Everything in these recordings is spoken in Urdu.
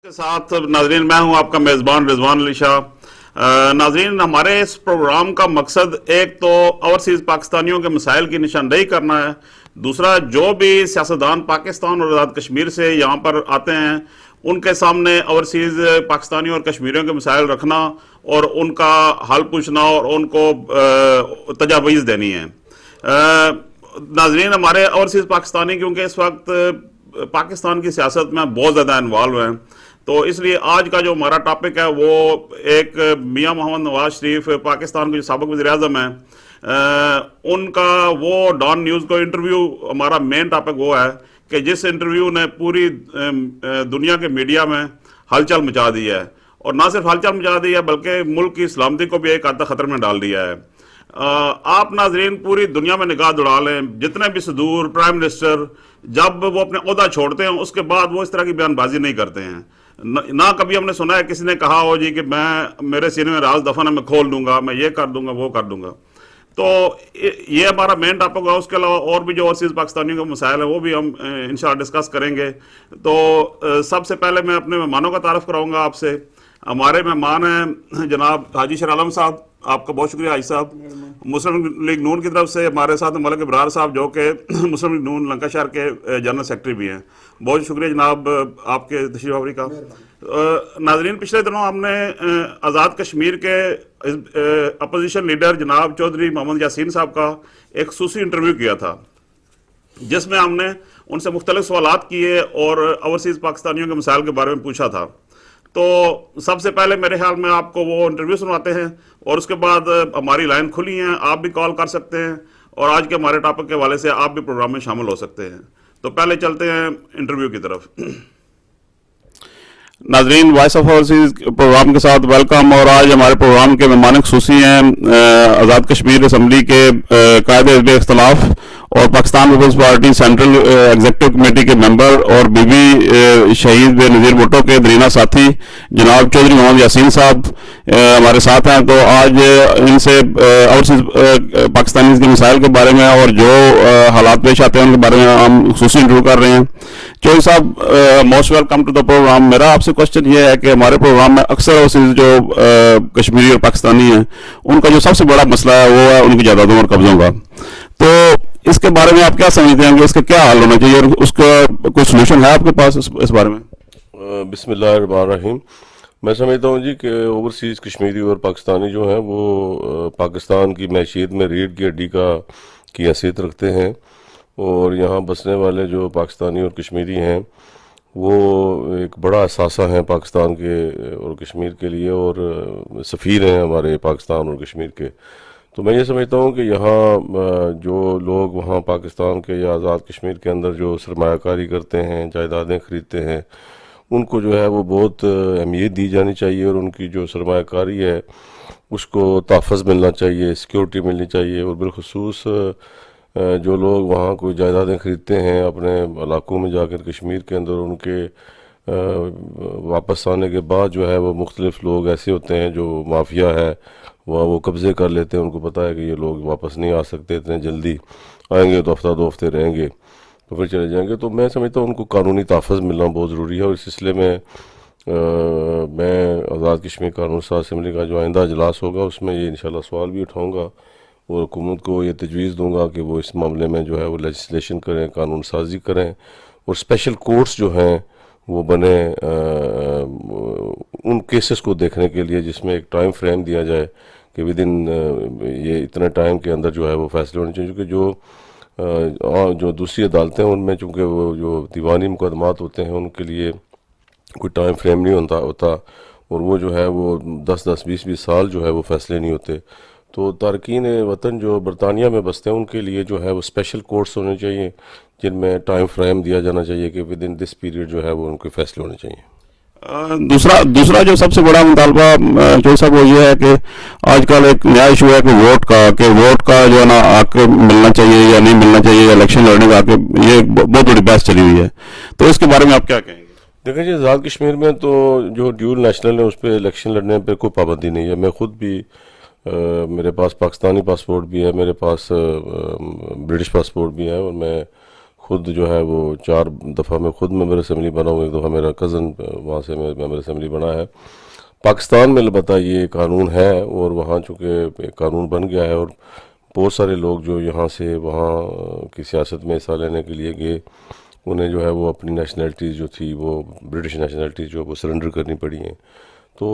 کے ساتھ ناظرین میں ہوں آپ کا میزبان رضوان علی شاہ۔ ناظرین، ہمارے اس پروگرام کا مقصد ایک تو اوورسیز پاکستانیوں کے مسائل کی نشاندہی کرنا ہے، دوسرا جو بھی سیاستدان پاکستان اور آزاد کشمیر سے یہاں پر آتے ہیں ان کے سامنے اوورسیز پاکستانیوں اور کشمیریوں کے مسائل رکھنا اور ان کا حل پوچھنا اور ان کو تجاویز دینی ہے۔ ناظرین، ہمارے اوورسیز پاکستانی کیونکہ اس وقت پاکستان کی سیاست میں بہت زیادہ انوالو ہیں، تو اس لیے آج کا جو ہمارا ٹاپک ہے وہ ایک میاں محمد نواز شریف پاکستان کے جو سابق وزیر اعظم ہیں ان کا وہ ڈان نیوز کو انٹرویو، ہمارا مین ٹاپک وہ ہے کہ جس انٹرویو نے پوری دنیا کے میڈیا میں ہلچل مچا دی ہے، اور نہ صرف ہلچل مچا دی ہے بلکہ ملک کی سلامتی کو بھی ایک حد تک خطرے میں ڈال دیا ہے۔ آپ ناظرین پوری دنیا میں نگاہ دوڑا لیں، جتنے بھی صدور پرائم منسٹر جب وہ اپنے عہدہ چھوڑتے ہیں اس کے بعد وہ اس طرح کی بیان بازی نہیں کرتے ہیں۔ نہ کبھی ہم نے سنا ہے کسی نے کہا ہو جی کہ میرے سینے میں راز دفن ہے، میں کھول دوں گا، میں یہ کر دوں گا، وہ کر دوں گا۔ تو یہ ہمارا مین ٹاپک ہے۔ اس کے علاوہ اور بھی جو اوورسیز پاکستانیوں کے مسائل ہیں وہ بھی ہم انشاءاللہ ڈسکس کریں گے۔ تو سب سے پہلے میں اپنے مہمانوں کا تعارف کراؤں گا آپ سے۔ ہمارے مہمان ہیں جناب حاجی شیر عالم صاحب، آپ کا بہت شکریہ حاجی صاحب۔ مسلم لیگ نون کی طرف سے ہمارے ساتھ ملک ابرار صاحب جو کہ مسلم لیگ نون لنکا شہر کے جنرل سیکرٹری بھی ہیں، بہت شکریہ جناب آپ کے تشریف آوری کا۔ ناظرین، پچھلے دنوں ہم نے آزاد کشمیر کے اپوزیشن لیڈر جناب چودھری محمد یاسین صاحب کا ایک خصوصی انٹرویو کیا تھا جس میں ہم نے ان سے مختلف سوالات کیے اور اوورسیز پاکستانیوں کے مسائل کے بارے میں پوچھا تھا۔ تو سب سے پہلے میرے خیال میں آپ کو وہ انٹرویو سنواتے ہیں اور اس کے بعد ہماری لائن کھلی ہیں، آپ بھی کال کر سکتے ہیں اور آج کے ہمارے ٹاپک کے حوالے سے آپ بھی پروگرام میں شامل ہو سکتے ہیں۔ تو پہلے چلتے ہیں انٹرویو کی طرف۔ ناظرین، وائس آف اوورسیز پروگرام کے ساتھ ویلکم، اور آج ہمارے پروگرام کے مہمان خصوصی ہیں آزاد کشمیر اسمبلی کے قائد حزب اختلاف اور Pakistan Peoples Party central executive committee کے ممبر اور بی بی شہید بے نظیر بھٹو کے درینہ ساتھی جناب چودھری محمد یاسین صاحب ہمارے ساتھ ہیں۔ تو آج ان سے اوورسیز پاکستانیز کے مسائل کے بارے میں اور جو حالات پیش آتے ہیں ان کے بارے میں ہم خصوصی انٹرویو کر رہے ہیں۔ چودھری صاحب، most welcome to the programme. میرا آپ سے کوشچن یہ ہے کہ ہمارے پروگرام میں اکثر اوورسیز جو کشمیری اور پاکستانی ہیں ان کا جو سب سے بڑا مسئلہ ہے وہ ہے ان کی جائیدادوں اور قبضوں کا، تو اس کے بارے میں آپ کیا سمجھتے ہیں کہ اس کا کیا حل ہونا چاہیے اور اس کا کوئی سولوشن ہے آپ کے پاس اس بارے میں؟ بسم اللہ الرحمن الرحیم۔ میں سمجھتا ہوں جی کہ اوورسیز کشمیری اور پاکستانی جو ہیں وہ پاکستان کی معیشت میں ریڑھ کی ہڈی کی حیثیت رکھتے ہیں، اور یہاں بسنے والے جو پاکستانی اور کشمیری ہیں وہ ایک بڑا اثاثہ ہیں پاکستان کے اور کشمیر کے لیے، اور سفیر ہیں ہمارے پاکستان اور کشمیر کے۔ تو میں یہ سمجھتا ہوں کہ یہاں جو لوگ وہاں پاکستان کے یا آزاد کشمیر کے اندر جو سرمایہ کاری کرتے ہیں، جائیدادیں خریدتے ہیں، ان کو جو ہے وہ بہت اہمیت دی جانی چاہیے، اور ان کی جو سرمایہ کاری ہے اس کو تحفظ ملنا چاہیے، سیکیورٹی ملنی چاہیے، اور بالخصوص جو لوگ وہاں کوئی جائیدادیں خریدتے ہیں اپنے علاقوں میں جا کر کشمیر کے اندر، ان کے واپس آنے کے بعد جو ہے وہ مختلف لوگ ایسے ہوتے ہیں جو مافیا ہے وہ قبضے کر لیتے ہیں، ان کو پتہ ہے کہ یہ لوگ واپس نہیں آ سکتے، اتنے جلدی آئیں گے تو ہفتہ دو ہفتے رہیں گے تو پھر چلے جائیں گے۔ تو میں سمجھتا ہوں ان کو قانونی تحفظ ملنا بہت ضروری ہے، اور اس سلسلے میں میں آزاد کشمیر قانون ساز اسمبلی کا جو آئندہ اجلاس ہوگا اس میں یہ انشاءاللہ سوال بھی اٹھاؤں گا اور حکومت کو یہ تجویز دوں گا کہ وہ اس معاملے میں جو ہے وہ لیجسلیشن کریں، قانون سازی کریں، اور اسپیشل کورٹس جو ہیں وہ بنے ان کیسز کو دیکھنے کے لیے، جس میں ایک ٹائم فریم دیا جائے کہ ودن یہ اتنے ٹائم کے اندر جو ہے وہ فیصلے ہونے چاہیے، کیونکہ جو دوسری عدالتیں ہیں ان میں چونکہ وہ جو دیوانی مقدمات ہوتے ہیں ان کے لیے کوئی ٹائم فریم نہیں ہوتا، اور وہ جو ہے وہ 10-20 سال جو ہے وہ فیصلے نہیں ہوتے۔ تو تارکین وطن جو برطانیہ میں بستے ہیں ان کے لیے جو ہے وہ اسپیشل کورٹس ہونے چاہیے جن میں ٹائم فریم دیا جانا چاہیے کہ ود ان دس پیریڈ جو ہے وہ ان کے فیصلے ہونے چاہیے۔ دوسرا جو سب سے بڑا مطالبہ جو صاحب وہ یہ ہے کہ آج کل ایک نیا ایشو ہے کہ ووٹ کا جو ہے نا حق ملنا چاہیے یا نہیں ملنا چاہیے، الیکشن لڑنے کا حق، یہ بہت بڑی بحث چلی ہوئی ہے، تو اس کے بارے میں آپ کیا کہیں گے؟ دیکھیں جی، آزاد کشمیر میں تو جو ڈیول نیشنل ہے اس پہ الیکشن لڑنے پہ کوئی پابندی نہیں ہے۔ میں خود بھی میرے پاس پاکستانی پاسپورٹ بھی ہے، میرے پاس برٹش پاسپورٹ بھی ہے، اور میں خود جو ہے وہ 4 دفعہ میں خود ممبر اسمبلی بنا ہوں، ایک دفعہ میرا کزن وہاں سے ممبر اسمبلی بنا ہے۔ پاکستان میں البتہ یہ قانون ہے، اور وہاں چونکہ ایک قانون بن گیا ہے، اور بہت سارے لوگ جو یہاں سے وہاں کی سیاست میں حصہ لینے کے لیے گئے، انہیں جو ہے وہ اپنی نیشنلٹیز جو تھی، وہ برٹش نیشنلٹیز جو وہ سرنڈر کرنی پڑی ہیں۔ تو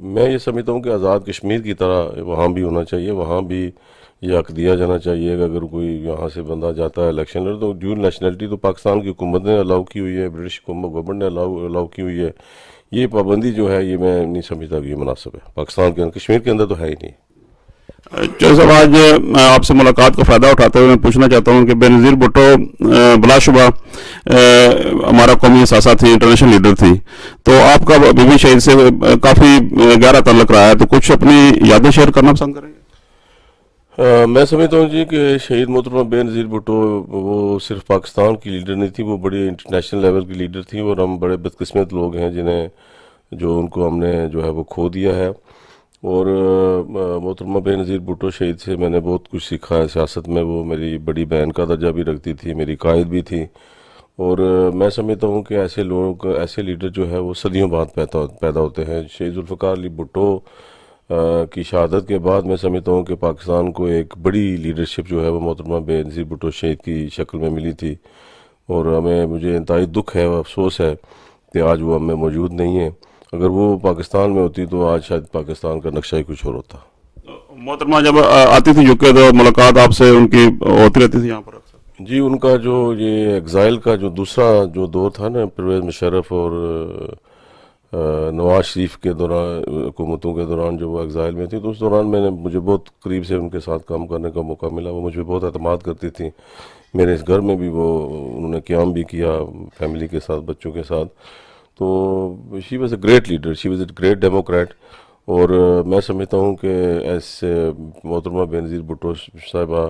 میں یہ سمجھتا ہوں کہ آزاد کشمیر کی طرح وہاں بھی ہونا چاہیے، وہاں بھی یہ حق دیا جانا چاہیے کہ اگر کوئی یہاں سے بندہ جاتا ہے الیکشن لڑ، تو ڈیول نیشنلٹی تو پاکستان کی حکومت نے الاؤ کی ہوئی ہے، برٹش گورنمنٹ نے الاؤ کی ہوئی ہے۔ یہ پابندی جو ہے یہ میں نہیں سمجھتا کہ یہ مناسب ہے پاکستان کے اندر، کشمیر کے اندر تو ہے ہی نہیں۔ جو صاحب آج آپ سے ملاقات کا فائدہ اٹھاتے ہوئے میں پوچھنا چاہتا ہوں کہ بے نظیر بھٹو بلا شبہ ہمارا قومی اثاثہ تھی، انٹرنیشنل لیڈر تھی، تو آپ کا بی بی شہید سے کافی گہرا تعلق رہا ہے، تو کچھ اپنی یادیں شیئر کرنا پسند کریں گے؟ میں سمجھتا ہوں جی کہ شہید محترمہ بے نظیر بھٹو وہ صرف پاکستان کی لیڈر نہیں تھی، وہ بڑی انٹرنیشنل لیول کی لیڈر تھی، اور ہم بڑے بدقسمت لوگ ہیں جنہیں جو ان کو ہم نے جو ہے وہ کھو دیا ہے۔ اور محترمہ بے نظیر بھٹو شہید سے میں نے بہت کچھ سیکھا ہے سیاست میں۔ وہ میری بڑی بہن کا درجہ بھی رکھتی تھی، میری قائد بھی تھی، اور میں سمجھتا ہوں کہ ایسے لوگ، ایسے لیڈر جو ہے وہ صدیوں بعد پیدا ہوتے ہیں۔ شہید ذوالفقار علی بھٹو کی شہادت کے بعد میں سمجھتا ہوں کہ پاکستان کو ایک بڑی لیڈرشپ جو ہے وہ محترمہ بے نظیر بھٹو شہید کی شکل میں ملی تھی، اور مجھے انتہائی دکھ ہے، افسوس ہے کہ آج وہ ہم میں موجود نہیں ہے۔ اگر وہ پاکستان میں ہوتی تو آج شاید پاکستان کا نقشہ ہی کچھ اور ہوتا۔ محترمہ جب آتی تھی UK تو ملاقات آپ سے ان کی ہوتی رہتی تھی یہاں پر اکثر؟ جی، ان کا جو یہ ایگزائل کا جو دوسرا جو دور تھا نا، پرویز مشرف اور نواز شریف کے دوران، حکومتوں کے دوران جو وہ ایگزائل میں تھی، تو اس دوران مجھے بہت قریب سے ان کے ساتھ کام کرنے کا موقع ملا۔ وہ مجھ پہ بہت اعتماد کرتی تھیں، میرے اس گھر میں بھی انہوں نے قیام بھی کیا فیملی کے ساتھ، بچوں کے ساتھ۔ تو she was a great leader, she was a great Democrat, اور میں سمجھتا ہوں کہ ایسے محترمہ بے نظیر بھٹو صاحبہ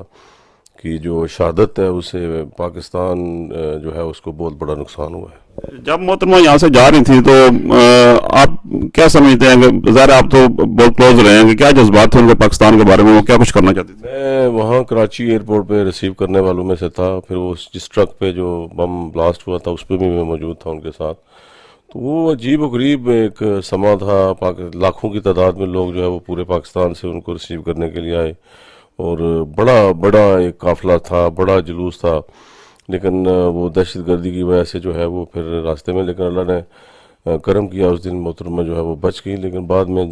کی جو شہادت ہے اسے پاکستان جو ہے اس کو بہت بڑا نقصان ہوا ہے۔ جب محترمہ یہاں سے جا رہی تھی تو آپ کیا سمجھتے ہیں کہ ظاہر آپ تو بہت کلوز رہے ہیں، کہ کیا جذبات تھے ان کے پاکستان کے بارے میں، وہ کیا کچھ کرنا چاہتی تھی؟ میں وہاں کراچی ایئرپورٹ پہ ریسیو کرنے والوں میں سے تھا، پھر وہ جس ٹرک پہ جو بم بلاسٹ ہوا تھا اس پہ بھی میں موجود تھا ان کے ساتھ۔ تو وہ عجیب و غریب ایک سما تھا، لاکھوں کی تعداد میں لوگ جو ہے وہ پورے پاکستان سے ان کو ریسیو کرنے کے لیے آئے، اور بڑا ایک قافلہ تھا، بڑا جلوس تھا، لیکن وہ دہشت گردی کی وجہ سے جو ہے وہ پھر راستے میں، لیکن اللہ نے کرم کیا، اس دن محترمہ جو ہے وہ بچ گئی، لیکن بعد میں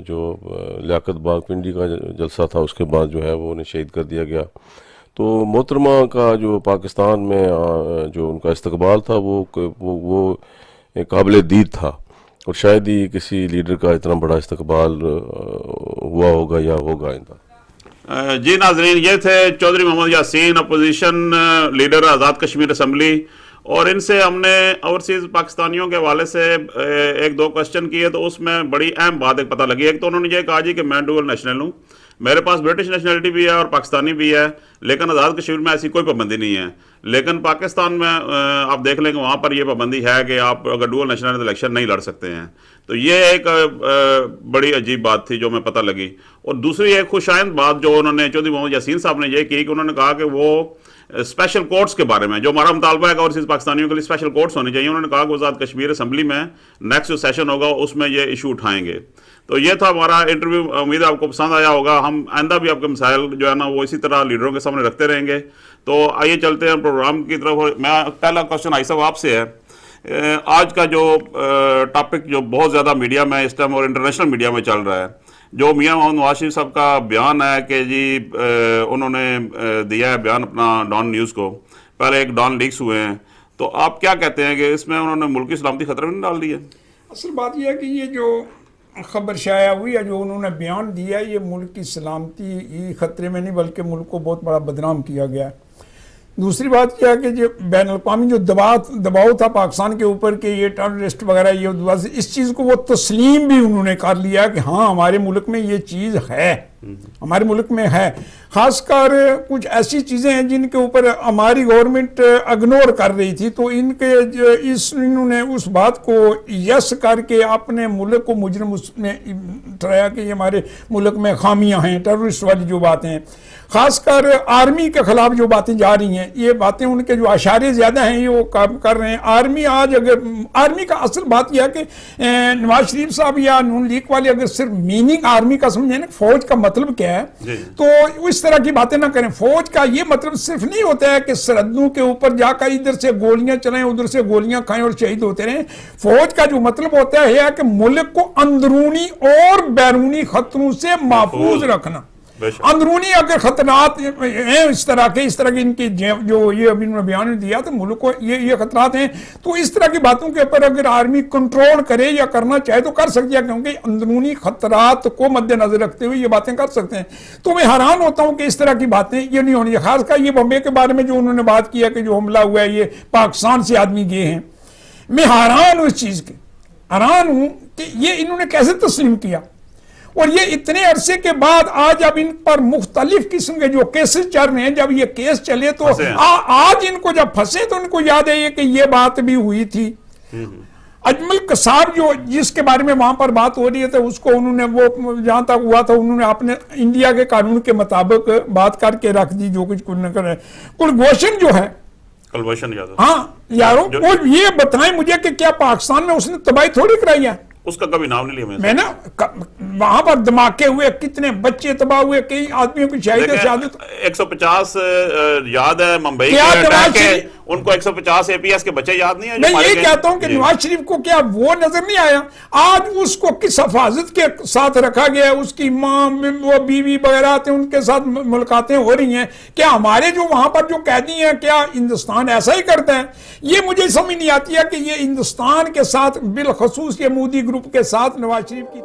جو لیاقت باغ پنڈی کا جلسہ تھا اس کے بعد جو ہے وہ انہیں شہید کر دیا گیا۔ تو محترمہ کا جو پاکستان میں جو ان کا استقبال تھا وہ ایک قابل دید تھا، اور شاید ہی کسی لیڈر کا اتنا بڑا استقبال ہوا ہوگا یا ہوگا آئندہ۔ جی ناظرین، یہ تھے چودھری محمد Yasin, opposition leader Azad Kashmir assembly, اور ان سے ہم نے اوورسیز پاکستانیوں کے حوالے سے ایک دو کوسچن کیے، تو اس میں بڑی اہم بات ایک پتہ لگی۔ ایک تو انہوں نے یہ کہا جی کہ میں ڈوئل نیشنل ہوں، میرے پاس برٹش نیشنلٹی بھی ہے اور پاکستانی بھی ہے، لیکن آزاد کشمیر میں ایسی کوئی پابندی نہیں ہے۔ لیکن پاکستان میں آپ دیکھ لیں کہ وہاں پر یہ پابندی ہے کہ آپ اگر ڈوئل نیشنل الیکشن نہیں لڑ سکتے ہیں۔ تو یہ ایک بڑی عجیب بات تھی جو میں پتہ لگی۔ اور دوسری ایک خوش آئند بات جو انہوں نے چودھری محمد یاسین صاحب نے یہ کی کہ انہوں نے کہا کہ وہ اسپیشل کورٹس کے بارے میں، جو ہمارا مطالبہ ہے کہ اوورسیز پاکستانیوں کے لیے اسپیشل کورٹس ہونے چاہیے، انہوں نے کہا کہ آزاد کشمیر اسمبلی میں نیکسٹ جو سیشن ہوگا اس میں یہ ایشو اٹھائیں گے۔ تو یہ تھا ہمارا انٹرویو، امید ہے آپ کو پسند آیا ہوگا۔ ہم آئندہ بھی آپ کے مسائل جو ہے نا وہ اسی طرح لیڈروں کے سامنے رکھتے رہیں گے۔ تو آئیے چلتے ہیں پروگرام کی طرف۔ میں پہلا کوسچن آئی صاحب آپ سے ہے، آج کا جو ٹاپک جو بہت زیادہ میڈیا میں اس ٹائم اور انٹرنیشنل میڈیا میں چل رہا ہے، جو میاں محمد نواز شریف صاحب کا بیان ہے کہ جی انہوں نے دیا ہے بیان اپنا ڈان نیوز کو، پہلے ایک ڈان لیکس ہوئے ہیں، تو آپ کیا کہتے ہیں کہ اس میں انہوں نے ملک کی سلامتی خطرے میں نہیں ڈال دی ہے؟ اصل بات یہ ہے کہ یہ جو خبر شائع ہوئی ہے، جو انہوں نے بیان دیا ہے، یہ ملک کی سلامتی خطرے میں نہیں بلکہ ملک کو بہت بڑا بدنام کیا گیا ہے۔ دوسری بات یہ ہے کہ جو بین الاقوامی جو دباؤ تھا پاکستان کے اوپر کہ یہ ٹیررسٹ وغیرہ، یہ اس چیز کو وہ تسلیم بھی انہوں نے کر لیا کہ ہاں ہمارے ملک میں یہ چیز ہے، ہمارے ملک میں ہے. خاص کر کچھ ایسی چیزیں ہیں جن کے اوپر ہماری گورنمنٹ اگنور کر رہی تھی, تو انہوں نے اس بات کو یس کر کے اپنے ملک کو مجرم میں ٹھہرایا کہ یہ ہمارے ملک میں خامیاں ہیں. ٹیررسٹ والی جو باتیں ہیں, خاص کر آرمی کے خلاف جو باتیں جا رہی ہیں, یہ باتیں ان کے جو اشارے زیادہ ہیں یہ وہ کام کر رہے ہیں. آرمی کا اصل بات یہ ہے کہ نواز شریف صاحب یا نون لیگ والے اگر صرف میننگ آرمی کا سمجھیں نا, فوج کا مطلب کیا ہے, تو اس طرح کی باتیں نہ کریں. فوج کا یہ مطلب صرف نہیں ہوتا ہے کہ سرحدوں کے اوپر جا کر ادھر سے گولیاں چلائیں ادھر سے گولیاں کھائیں اور شہید ہوتے رہیں. فوج کا جو مطلب ہوتا ہے کہ ملک کو اندرونی اور بیرونی خطروں سے محفوظ رکھنا. اندرونی اگر خطرات ہیں اس طرح کے ان کی جو یہ ابھی انہوں نے بیان دیا تو ملک کو یہ خطرات ہیں, تو اس طرح کی باتوں کے اوپر اگر آرمی کنٹرول کرے یا کرنا چاہے تو کر سکتی ہے, کیونکہ اندرونی خطرات کو مد نظر رکھتے ہوئے یہ باتیں کر سکتے ہیں. تو میں حیران ہوتا ہوں کہ اس طرح کی باتیں یہ نہیں ہونی. خاص کر یہ بمبے کے بارے میں جو انہوں نے بات کیا کہ جو حملہ ہوا ہے یہ پاکستان سے آدمی گئے ہیں, میں حیران ہوں اس چیز کے, حیران ہوں کہ یہ انہوں نے کیسے تسلیم کیا. اور یہ اتنے عرصے کے بعد آج اب ان پر مختلف قسم کے جو کیسز چل رہے ہیں, جب یہ کیس چلے تو آج ان کو جب پھنسے تو ان کو یاد ہے کہ یہ بات بھی ہوئی تھی. اجمل قصاب جو جس کے بارے میں وہاں پر بات ہو رہی ہے تو اس کو انہوں نے وہ جہاں تک ہوا تھا انہوں نے اپنے انڈیا کے قانون کے مطابق بات کر کے رکھ دی, جو کچھ نہ کرے. کلبھوشن جو ہے, ہاں یاروں یہ بتائیں مجھے کہ کیا پاکستان میں اس نے تباہی تھوڑی کرائی ہے؟ اس کا کبھی نام نہیں لیا میں نا وہاں پر دھماکے ہوئے, کتنے بچے تباہ ہوئے, کئی آدمیوں کی شہادت 150 یاد ہے ممبئی کے, ان کو 150 اے پی ایس کے بچے یاد نہیں ہیں. میں یہ کہتا ہوں کہ نواز شریف کو کیا وہ نظر نہیں آیا؟ آج اس کو کس حفاظت کے ساتھ رکھا گیا ہے, اس کی ماں وہ بیوی وغیرہ آتے ہیں ان کے ساتھ ملاقاتیں ہو رہی ہیں. کیا ہمارے جو وہاں پر جو قیدی ہیں کیا ہندوستان ایسا ہی کرتا ہے؟ یہ مجھے سمجھ نہیں آتی ہے کہ یہ ہندوستان کے ساتھ بالخصوص یہ مودی گروپ کے ساتھ نواز شریف کی